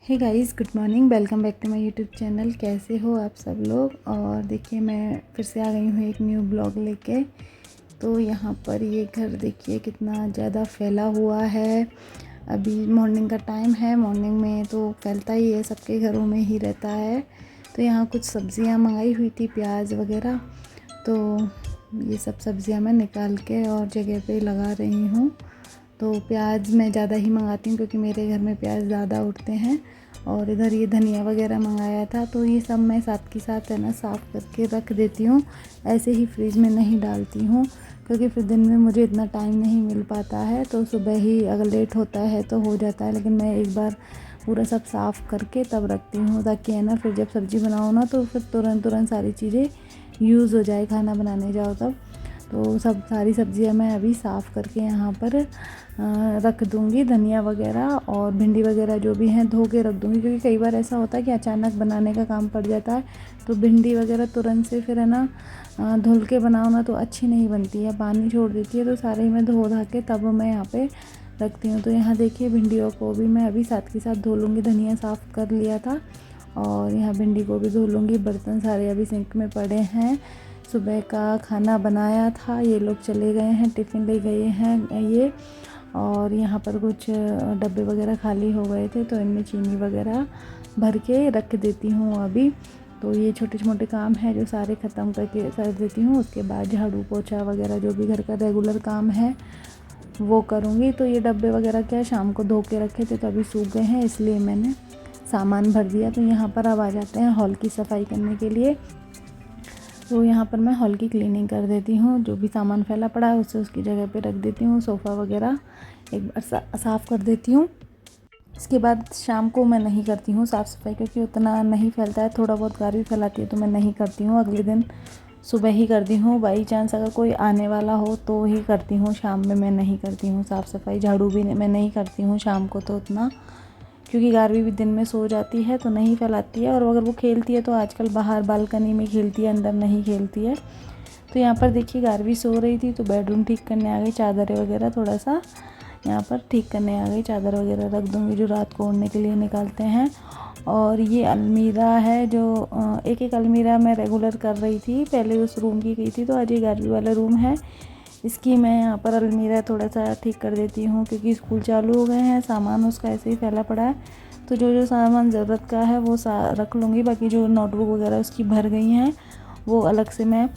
Hey guys, good morning. Welcome back to my YouTube channel. कैसे हो आप सब लोग। और देखिए, मैं फिर से आ गई हूँ एक न्यू ब्लॉग लेके। तो यहाँ पर ये घर देखिए कितना ज़्यादा फैला हुआ है। अभी मॉर्निंग का टाइम है। मॉर्निंग में तो फैलता ही है, सबके घरों में ही रहता है। तो यहाँ कुछ सब्जियाँ मंगाई हुई थी, प्याज वगैरह। तो ये सब सब्जियाँ मैं निकाल के और जगह पे लगा रही हूँ। तो प्याज मैं ज़्यादा ही मंगाती हूँ क्योंकि मेरे घर में प्याज ज़्यादा उगते हैं। और इधर ये धनिया वगैरह मंगाया था, तो ये सब मैं साथ के साथ है ना साफ़ करके रख देती हूँ। ऐसे ही फ्रिज में नहीं डालती हूँ क्योंकि फिर दिन में मुझे इतना टाइम नहीं मिल पाता है। तो सुबह ही अगर लेट होता है तो हो जाता है, लेकिन मैं एक बार पूरा सब साफ़ करके तब रखती हूँ, ताकि है ना फिर जब सब्ज़ी बनाओ ना तो फिर तुरंत सारी चीज़ें यूज़ हो जाए, खाना बनाने जाओ तब। तो सब सारी सब्जियां मैं अभी साफ़ करके यहाँ पर रख दूँगी। धनिया वगैरह और भिंडी वगैरह जो भी हैं धो के रख दूँगी, क्योंकि कई बार ऐसा होता है कि अचानक बनाने का काम पड़ जाता है। तो भिंडी वगैरह तुरंत से फिर है ना धुल के बनाओ ना तो अच्छी नहीं बनती है, पानी छोड़ देती है। तो सारे ही मैं धो धा के तब मैं यहाँ पे रखती हूँ। तो यहाँ देखिए, भिंडियों को भी मैं अभी साथ के साथ धो लूँगी। धनिया साफ़ कर लिया था और यहाँ भिंडी को भी धो लूँगी। बर्तन सारे अभी सिंक में पड़े हैं। सुबह का खाना बनाया था, ये लोग चले गए हैं, टिफ़िन ले गए हैं ये। और यहाँ पर कुछ डब्बे वगैरह खाली हो गए थे, तो इनमें चीनी वगैरह भर के रख देती हूँ अभी। तो ये छोटे मोटे काम है जो सारे ख़त्म करके कर देती हूँ। उसके बाद झाड़ू पोछा वगैरह जो भी घर का रेगुलर काम है वो करूँगी। तो ये डब्बे वगैरह क्या शाम को धो के रखे थे तो अभी सूख गए हैं, इसलिए मैंने सामान भर दिया। तो यहाँ पर अब आ जाते हैं हॉल की सफाई करने के लिए। तो यहाँ पर मैं हॉल की क्लीनिंग कर देती हूँ। जो भी सामान फैला पड़ा है उसे उसकी जगह पे रख देती हूँ। सोफ़ा वगैरह एक बार साफ़ कर देती हूँ। इसके बाद शाम को मैं नहीं करती हूँ साफ़ सफाई, क्योंकि उतना नहीं फैलता है। थोड़ा बहुत गार भी फैलाती है तो मैं नहीं करती हूँ। अगले दिन सुबह ही करती हूँ। बाई चांस अगर कोई आने वाला हो तो ही करती हूँ, शाम में मैं नहीं करती हूँ साफ़ सफाई। झाड़ू भी मैं नहीं करती हूँ शाम को तो उतना, क्योंकि गारवी भी दिन में सो जाती है तो नहीं फैलाती है। और अगर वो खेलती है तो आजकल बाहर बालकनी में खेलती है, अंदर नहीं खेलती है। तो यहाँ पर देखिए, गारवी सो रही थी तो बेडरूम ठीक करने आ गई। चादरें वगैरह थोड़ा सा यहाँ पर ठीक करने आ गई। चादर वगैरह रख दूँगी जो रात को ओढ़ने के लिए निकालते हैं। और ये अलमीरा है जो एक अलमीरा मैं रेगुलर कर रही थी, पहले उस रूम की गई थी। तो आज ये गारवी वाला रूम है, इसकी मैं यहाँ पर अलमीरा थोड़ा सा ठीक कर देती हूँ, क्योंकि स्कूल चालू हो गए हैं। सामान उसका ऐसे ही फैला पड़ा है, तो जो जो सामान ज़रूरत का है वो रख लूँगी। बाकी जो नोटबुक वगैरह उसकी भर गई हैं वो अलग से मैं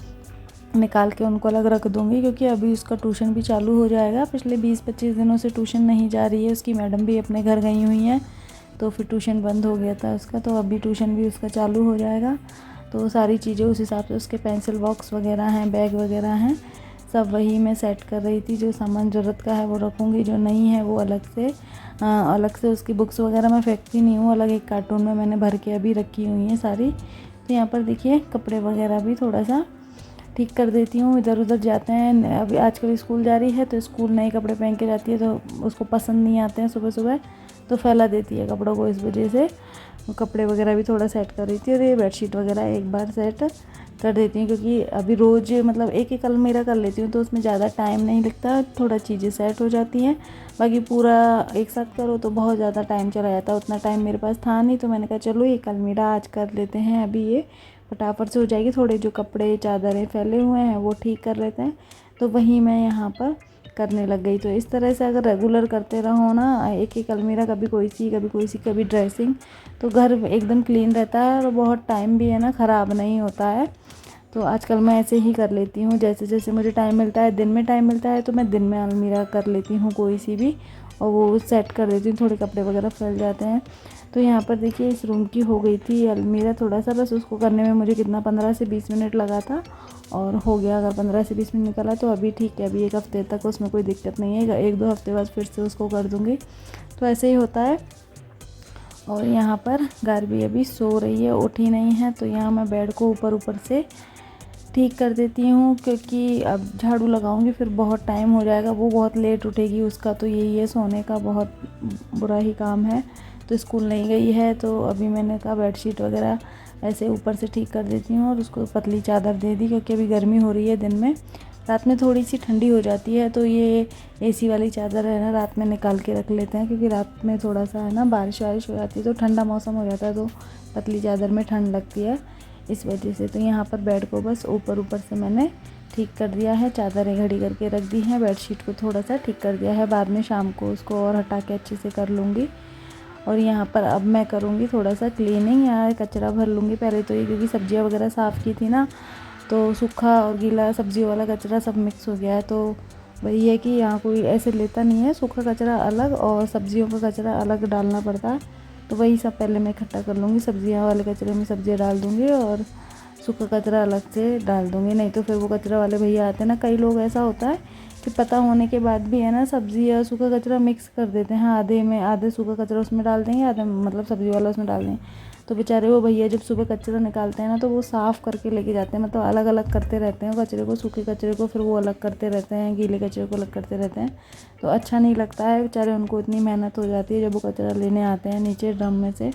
निकाल के उनको अलग रख दूँगी, क्योंकि अभी उसका ट्यूशन भी चालू हो जाएगा। पिछले 20-25 दिनों से ट्यूशन नहीं जा रही है, उसकी मैडम भी अपने घर गई हुई हैं। तो फिर ट्यूशन बंद हो गया था उसका, तो अभी ट्यूशन भी उसका चालू हो जाएगा। तो सारी चीज़ें उस हिसाब से, उसके पेंसिल बॉक्स वगैरह हैं, बैग वगैरह हैं, सब वही मैं सेट कर रही थी। जो सामान ज़रूरत का है वो रखूँगी, जो नहीं है वो अलग से उसकी बुक्स वगैरह मैं फेंकती नहीं हूँ, अलग एक कार्टून में मैंने भर के अभी रखी हुई हैं सारी। तो यहाँ पर देखिए, कपड़े वगैरह भी थोड़ा सा ठीक कर देती हूँ। इधर उधर जाते हैं, अभी आजकल स्कूल जा रही है तो स्कूल नए कपड़े पहन के जाती है तो उसको पसंद नहीं आते हैं सुबह सुबह, तो फैला देती है कपड़ों को। इस वजह से कपड़े वगैरह भी थोड़ा सेट कर रही थी। और ये बेडशीट वगैरह एक बार सेट कर देती हूँ, क्योंकि अभी रोज़ मतलब एक अलमीरा कर लेती हूँ तो उसमें ज़्यादा टाइम नहीं लगता, थोड़ा चीज़ें सेट हो जाती हैं। बाकी पूरा एक साथ करो तो बहुत ज़्यादा टाइम चला जाता है। उतना टाइम मेरे पास था नहीं, तो मैंने कहा चलो एक अलमीरा आज कर लेते हैं। अभी ये फटाफट से हो जाएगी। थोड़े जो कपड़े चादरें फैले हुए हैं वो ठीक कर लेते हैं, तो वहीं मैं यहाँ पर करने लग गई। तो इस तरह से अगर रेगुलर करते रहो ना, एक अलमीरा, कभी कोई सी कभी कोई सी कभी ड्रेसिंग, तो घर एकदम क्लीन रहता है और बहुत टाइम भी है ना ख़राब नहीं होता है। तो आजकल मैं ऐसे ही कर लेती हूँ, जैसे जैसे मुझे टाइम मिलता है, दिन में टाइम मिलता है तो मैं दिन में अलमीरा कर लेती हूँ कोई सी भी, और वो सेट कर देती हूँ। थोड़े कपड़े वगैरह फैल जाते हैं। तो यहाँ पर देखिए, इस रूम की हो गई थी अलमीरा। थोड़ा सा बस उसको करने में मुझे कितना 15 से 20 मिनट लगा था और हो गया। अगर 15 से 20 मिनट निकला तो अभी ठीक है, अभी एक हफ़्ते तक उसमें कोई दिक्कत नहीं है। 1-2 हफ़्ते बाद फिर से उसको कर दूँगी। तो ऐसे ही होता है। और यहाँ पर गारवी अभी सो रही है, उठी नहीं है, तो यहाँ मैं बेड को ऊपर ऊपर से ठीक कर देती हूँ, क्योंकि अब झाड़ू लगाऊंगी फिर बहुत टाइम हो जाएगा। वो बहुत लेट उठेगी, उसका तो यही है, सोने का बहुत बुरा ही काम है। तो स्कूल नहीं गई है, तो अभी मैंने कहा बेडशीट वगैरह ऐसे ऊपर से ठीक कर देती हूँ और उसको पतली चादर दे दी, क्योंकि अभी गर्मी हो रही है दिन में। रात में थोड़ी सी ठंडी हो जाती है तो ये एसी वाली चादर है ना रात में निकाल के रख लेते हैं, क्योंकि रात में थोड़ा सा है ना बारिश वारिश हो जाती है तो ठंडा मौसम हो जाता है तो पतली चादर में ठंड लगती है, इस वजह से। तो यहाँ पर बेड को बस ऊपर ऊपर से मैंने ठीक कर दिया है, चादरें घड़ी करके रख दी हैं, बेडशीट को थोड़ा सा ठीक कर दिया है, बाद में शाम को उसको और हटा के अच्छे से कर लूँगी। और यहाँ पर अब मैं करूँगी थोड़ा सा क्लीनिंग या कचरा भर लूँगी पहले तो ये, क्योंकि सब्जियाँ वगैरह साफ़ की थी ना तो सूखा और गीला सब्जियों वाला कचरा सब मिक्स हो गया है। तो वही है कि यहाँ कोई ऐसे लेता नहीं है, सूखा कचरा अलग और सब्जियों का कचरा अलग डालना पड़ता है। तो वही सब पहले मैं इकट्ठा कर लूँगी, सब्जियाँ वाले कचरे में सब्जियाँ डाल दूँगी और सूखा कचरा अलग से डाल दूँगी, नहीं तो फिर वो कचरा वाले भैया आते हैं ना, कई लोग ऐसा होता है कि पता होने के बाद भी है ना सब्ज़ी या सूखा कचरा मिक्स कर देते हैं, आधे में आधे सूखा कचरा उसमें डाल देंगे, आधे मतलब सब्ज़ी वाला उसमें डाल देंगे। तो बेचारे वो भैया जब सुबह कचरा निकालते हैं ना तो वो साफ़ करके लेके जाते हैं, मतलब अलग अलग करते रहते हैं कचरे को, सूखे कचरे को फिर वो अलग करते रहते हैं, गीले कचरे को अलग करते रहते हैं। तो अच्छा नहीं लगता है, बेचारे उनको इतनी मेहनत हो जाती है जब वो कचरा लेने आते हैं नीचे ड्रम में से।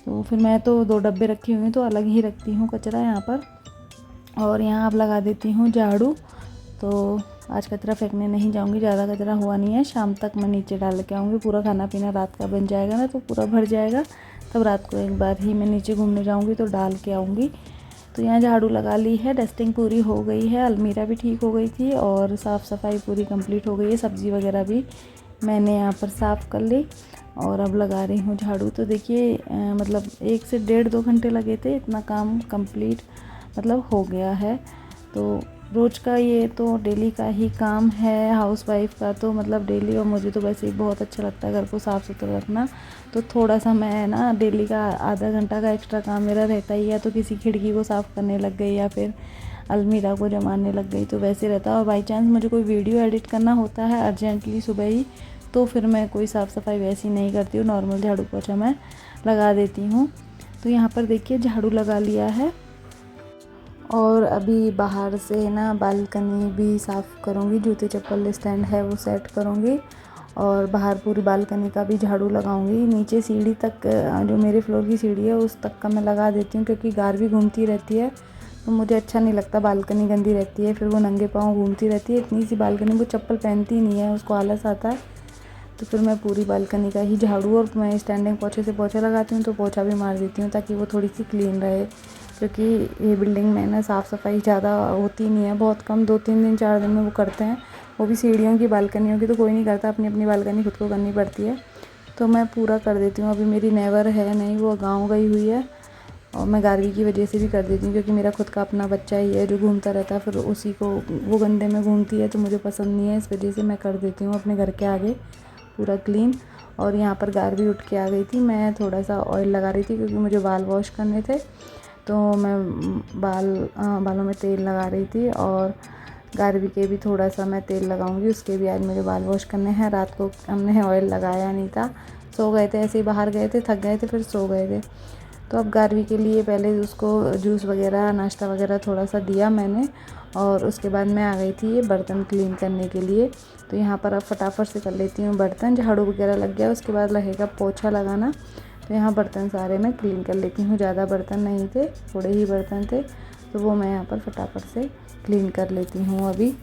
तो फिर मैं तो 2 डब्बे रखी हुई हैं तो अलग ही रखती हूँ कचरा यहाँ पर। और यहाँ अब लगा देती हूँ झाड़ू। तो आज कचरा फेंकने नहीं जाऊँगी, ज़्यादा कचरा हुआ नहीं है, शाम तक मैं नीचे डाल के आऊँगी, पूरा खाना पीना रात का बन जाएगा ना तो पूरा भर जाएगा, तब रात को एक बार ही मैं नीचे घूमने जाऊँगी तो डाल के आऊँगी। तो यहाँ झाड़ू लगा ली है, डस्टिंग पूरी हो गई है, अलमीरा भी ठीक हो गई थी और साफ़ सफाई पूरी कंप्लीट हो गई है, सब्ज़ी वगैरह भी मैंने यहाँ पर साफ़ कर ली और अब लगा रही हूँ झाड़ू। तो देखिए मतलब 1 से 1.5-2 घंटे लगे थे, इतना काम कंप्लीट मतलब हो गया है। तो रोज़ का ये तो डेली का ही काम है हाउसवाइफ़ का, तो मतलब डेली, और मुझे तो वैसे ही बहुत अच्छा लगता है घर को साफ़ सुथरा रखना। तो थोड़ा सा मैं ना डेली का आधा घंटा का एक्स्ट्रा काम मेरा रहता ही है, तो किसी खिड़की को साफ़ करने लग गई या फिर अलमीरा को जमाने लग गई तो वैसे रहता है। और बाई चांस मुझे कोई वीडियो एडिट करना होता है अर्जेंटली सुबह ही, तो फिर मैं कोई साफ़ सफाई वैसी नहीं करती हूँ, नॉर्मल झाड़ू पोछा मैं लगा देती हूँ। तो यहाँ पर देखिए झाड़ू लगा लिया है और अभी बाहर से ना बालकनी भी साफ़ करूँगी, जूते चप्पल स्टैंड है वो सेट करूँगी और बाहर पूरी बालकनी का भी झाड़ू लगाऊँगी। नीचे सीढ़ी तक जो मेरे फ्लोर की सीढ़ी है उस तक का मैं लगा देती हूँ, क्योंकि गार भी घूमती रहती है तो मुझे अच्छा नहीं लगता, बालकनी गंदी रहती है, फिर वो नंगे पाँव घूमती रहती है, इतनी सी बालकनी, वो चप्पल पहनती नहीं है, उसको आलस आता है। तो फिर मैं पूरी बालकनी का ही झाड़ू, और मैं स्टैंडिंग पोछे से पोछा लगाती हूँ तो पोछा भी मार देती हूँ ताकि वो थोड़ी सी क्लीन रहे, क्योंकि ये बिल्डिंग में ना साफ़ सफाई ज़्यादा होती नहीं है, बहुत कम, 2-3 दिन 4 दिन में वो करते हैं, वो भी सीढ़ियों की बालकनियों की तो कोई नहीं करता, अपनी अपनी बालकनी खुद को करनी पड़ती है। तो मैं पूरा कर देती हूँ। अभी मेरी नेवर है नहीं, वो गाँव गई हुई है और मैं गार्गी की वजह से भी कर देती हूँ, क्योंकि मेरा खुद का अपना बच्चा ही है जो घूमता रहता है, फिर उसी को वो गंदे में घूमती है तो मुझे पसंद नहीं है, इस वजह से मैं कर देती हूँ अपने घर के आगे पूरा क्लीन। और यहाँ पर गार भी उठ के आ गई थी, मैं थोड़ा सा ऑयल लगा रही थी क्योंकि मुझे बाल वॉश करने थे, तो मैं बालों में तेल लगा रही थी। और गार्वी के भी थोड़ा सा मैं तेल लगाऊंगी, उसके भी आज मुझे बाल वॉश करने हैं। रात को हमने ऑयल लगाया नहीं था, सो गए थे, ऐसे ही बाहर गए थे, थक गए थे, फिर सो गए थे। तो अब गार्वी के लिए पहले उसको जूस वगैरह नाश्ता वगैरह थोड़ा सा दिया मैंने, और उसके बाद मैं आ गई थी ये बर्तन क्लीन करने के लिए। तो यहाँ पर अब फटाफट से कर लेती हूँ बर्तन, झाड़ू वगैरह लग गया, उसके बाद लगेगा पोछा लगाना। तो यहाँ बर्तन सारे मैं क्लीन कर लेती हूँ, ज़्यादा बर्तन नहीं थे, थोड़े ही बर्तन थे, तो वो मैं यहाँ पर फटाफट से क्लीन कर लेती हूँ अभी।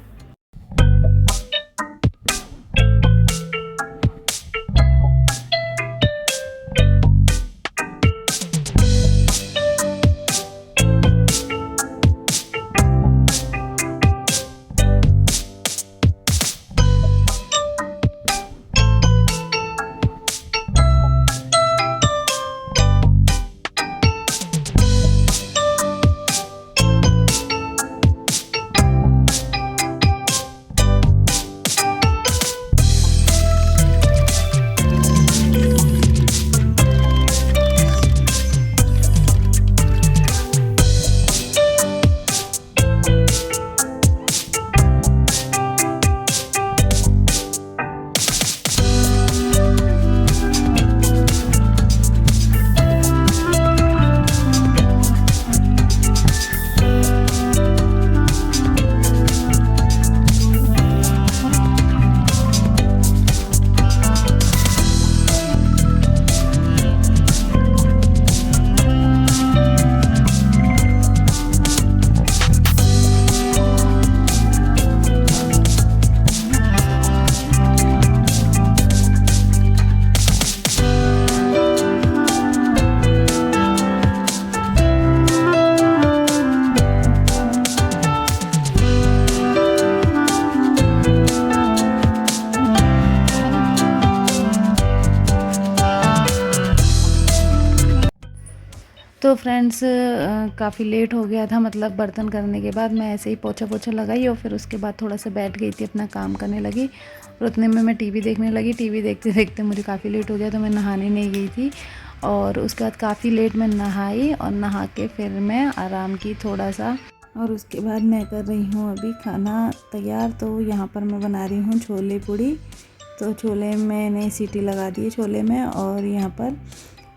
तो फ्रेंड्स काफ़ी लेट हो गया था, मतलब बर्तन करने के बाद मैं ऐसे ही पोछा पोछा लगाई और फिर उसके बाद थोड़ा सा बैठ गई थी, अपना काम करने लगी। और उतने में मैं टीवी देखने लगी। टीवी देखते देखते मुझे काफ़ी लेट हो गया, तो मैं नहाने नहीं गई थी। और उसके बाद काफ़ी लेट मैं नहाई और नहा के फिर मैं आराम की थोड़ा सा। और उसके बाद मैं कर रही हूँ अभी खाना तैयार। तो यहाँ पर मैं बना रही हूँ छोले पूड़ी। तो छोले मैंने सीटी लगा दी है छोले में, और यहाँ पर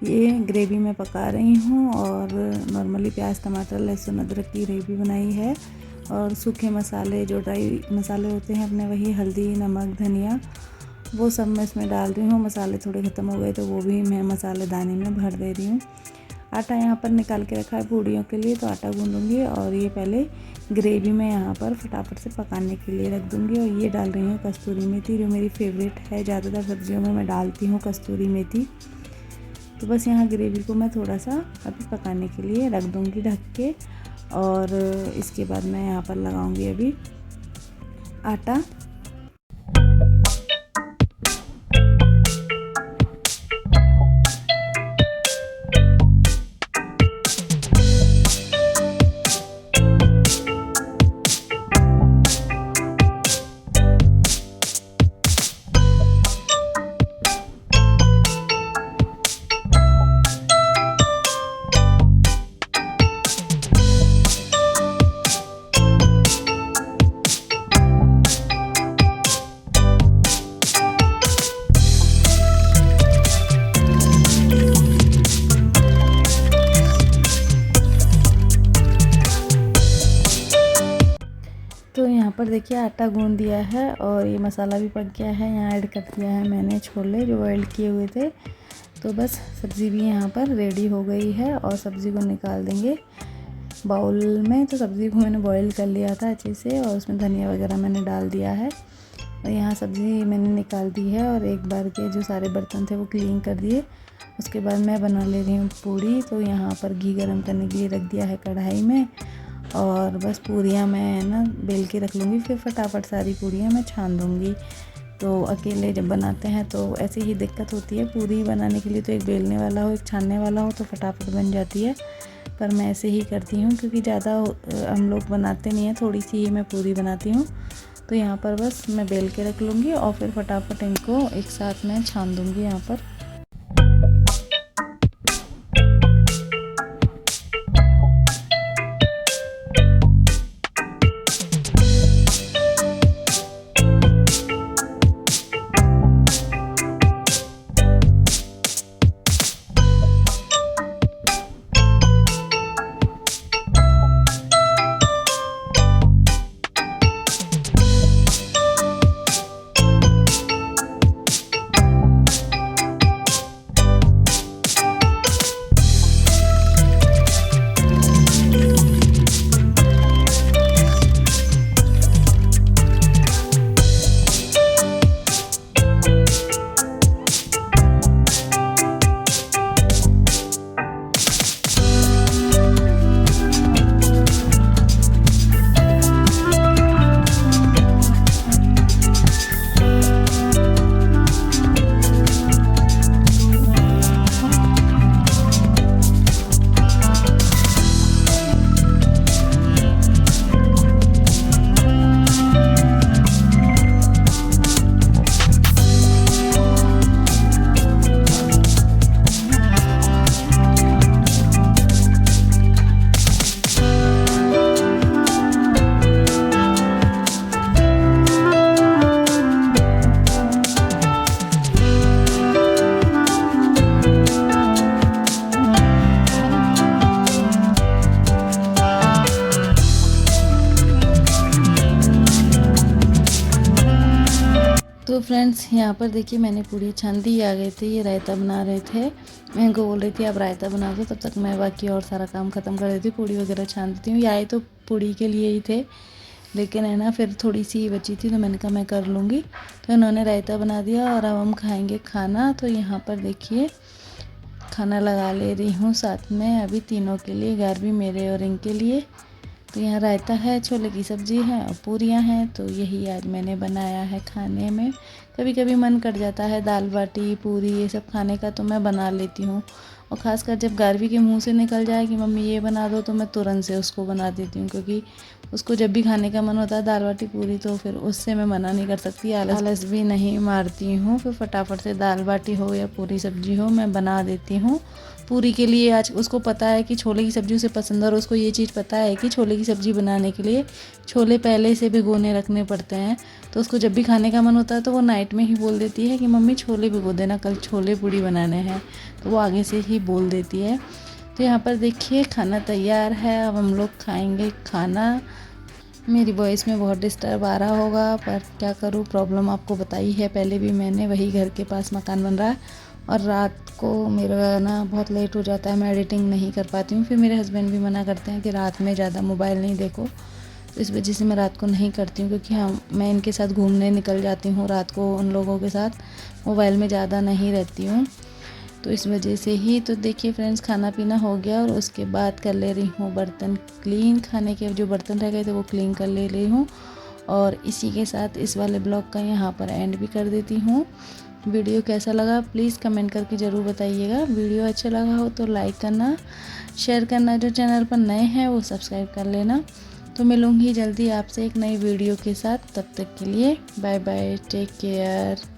ये ग्रेवी में पका रही हूँ। और नॉर्मली प्याज टमाटर लहसुन अदरक की ग्रेवी बनाई है। और सूखे मसाले जो ड्राई मसाले होते हैं अपने, वही हल्दी नमक धनिया, वो सब मैं इसमें डाल रही हूँ। मसाले थोड़े ख़त्म हो गए तो वो भी मैं मसालेदानी में भर दे रही हूँ। आटा यहाँ पर निकाल के रखा है पूड़ियों के लिए, तो आटा गूँधूँगी और ये पहले ग्रेवी में यहाँ पर फटाफट से पकाने के लिए रख दूँगी। और ये डाल रही हूँ कस्तूरी मेथी, जो मेरी फेवरेट है। ज़्यादातर सब्जियों में मैं डालती हूँ कस्तूरी मेथी। तो बस यहाँ ग्रेवी को मैं थोड़ा सा अभी पकाने के लिए रख दूँगी ढक के। और इसके बाद मैं यहाँ पर लगाऊँगी अभी आटा। तो यहाँ पर देखिए आटा गूंद दिया है और ये मसाला भी पक गया है। यहाँ ऐड कर दिया है मैंने छोले जो बॉयल किए हुए थे। तो बस सब्ज़ी भी यहाँ पर रेडी हो गई है और सब्ज़ी को निकाल देंगे बाउल में। तो सब्ज़ी को मैंने बॉईल कर लिया था अच्छे से और उसमें धनिया वगैरह मैंने डाल दिया है। और यहाँ सब्ज़ी मैंने निकाल दी है और एक बार के जो सारे बर्तन थे वो क्लीन कर दिए। उसके बाद मैं बना ले रही हूँ पूड़ी। तो यहाँ पर घी गरम करने के लिए रख दिया है कढ़ाई में, और बस पूरियाँ मैं ना बेल के रख लूँगी, फिर फटाफट सारी पूरियाँ मैं छान दूँगी। तो अकेले जब बनाते हैं तो ऐसे ही दिक्कत होती है। पूरी बनाने के लिए तो एक बेलने वाला हो एक छानने वाला हो तो फटाफट बन जाती है, पर मैं ऐसे ही करती हूँ क्योंकि ज़्यादा हम लोग बनाते नहीं हैं, थोड़ी सी ही मैं पूरी बनाती हूँ। तो यहाँ पर बस मैं बेल के रख लूँगी और फिर फटाफट इनको एक साथ मैं छान दूँगी यहाँ पर। तो फ्रेंड्स यहाँ पर देखिए मैंने पूरी छान दी। आ गए थे, ये रायता बना रहे थे। मैं इनको बोल रही थी आप रायता बना दो, तब तक मैं बाकी और सारा काम ख़त्म कर देती हूँ, पूड़ी वगैरह छान देती हूँ। ये आए तो पूड़ी के लिए ही थे, लेकिन है ना फिर थोड़ी सी बची थी तो मैंने कहा मैं कर लूँगी। तो इन्होंने रायता बना दिया और अब हम खाएँगे खाना। तो यहाँ पर देखिए खाना लगा ले रही हूँ साथ में अभी तीनों के लिए, 11वीं मेरे और इनके लिए। तो यहाँ रायता है, छोले की सब्ज़ी है और पूरियाँ हैं। तो यही आज मैंने बनाया है खाने में। कभी कभी मन कर जाता है दाल बाटी पूरी ये सब खाने का, तो मैं बना लेती हूँ। और ख़ासकर जब गारवी के मुंह से निकल जाए कि मम्मी ये बना दो, तो मैं तुरंत से उसको बना देती हूँ, क्योंकि उसको जब भी खाने का मन होता है दाल बाटी पूरी, तो फिर उससे मैं मना नहीं कर सकती, आलस भी नहीं मारती हूँ। फिर फटाफट से दाल बाटी हो या पूरी सब्जी हो मैं बना देती हूँ। पूरी के लिए आज उसको पता है कि छोले की सब्ज़ी उसे पसंद है, और उसको ये चीज़ पता है कि छोले की सब्ज़ी बनाने के लिए छोले पहले से भिगोने रखने पड़ते हैं। तो उसको जब भी खाने का मन होता है तो वो नाइट में ही बोल देती है कि मम्मी छोले भिगो देना, कल छोले पूड़ी बनाने हैं। तो वो आगे से ही बोल देती है। तो यहाँ पर देखिए खाना तैयार है, अब हम लोग खाएंगे खाना। मेरी वॉइस में बहुत डिस्टर्ब आ रहा होगा, पर क्या करूँ, प्रॉब्लम आपको बताई है पहले भी मैंने। वही घर के पास मकान बन रहा है और रात को मेरा ना बहुत लेट हो जाता है, मैं एडिटिंग नहीं कर पाती हूँ। फिर मेरे हस्बैंड भी मना करते हैं कि रात में ज़्यादा मोबाइल नहीं देखो, तो इस वजह से मैं रात को नहीं करती हूँ। क्योंकि मैं इनके साथ घूमने निकल जाती हूँ रात को, उन लोगों के साथ मोबाइल में ज़्यादा नहीं रहती हूँ, तो इस वजह से ही। तो देखिए फ्रेंड्स, खाना पीना हो गया और उसके बाद कर ले रही हूँ बर्तन क्लीन। खाने के जो बर्तन रह गए थे वो क्लीन कर ले रही हूँ। और इसी के साथ इस वाले ब्लॉग का यहाँ पर एंड भी कर देती हूँ। वीडियो कैसा लगा प्लीज़ कमेंट करके ज़रूर बताइएगा। वीडियो अच्छा लगा हो तो लाइक करना, शेयर करना, जो चैनल पर नए हैं वो सब्सक्राइब कर लेना। तो मिलूँगी जल्दी आपसे एक नई वीडियो के साथ, तब तक के लिए बाय बाय, टेक केयर।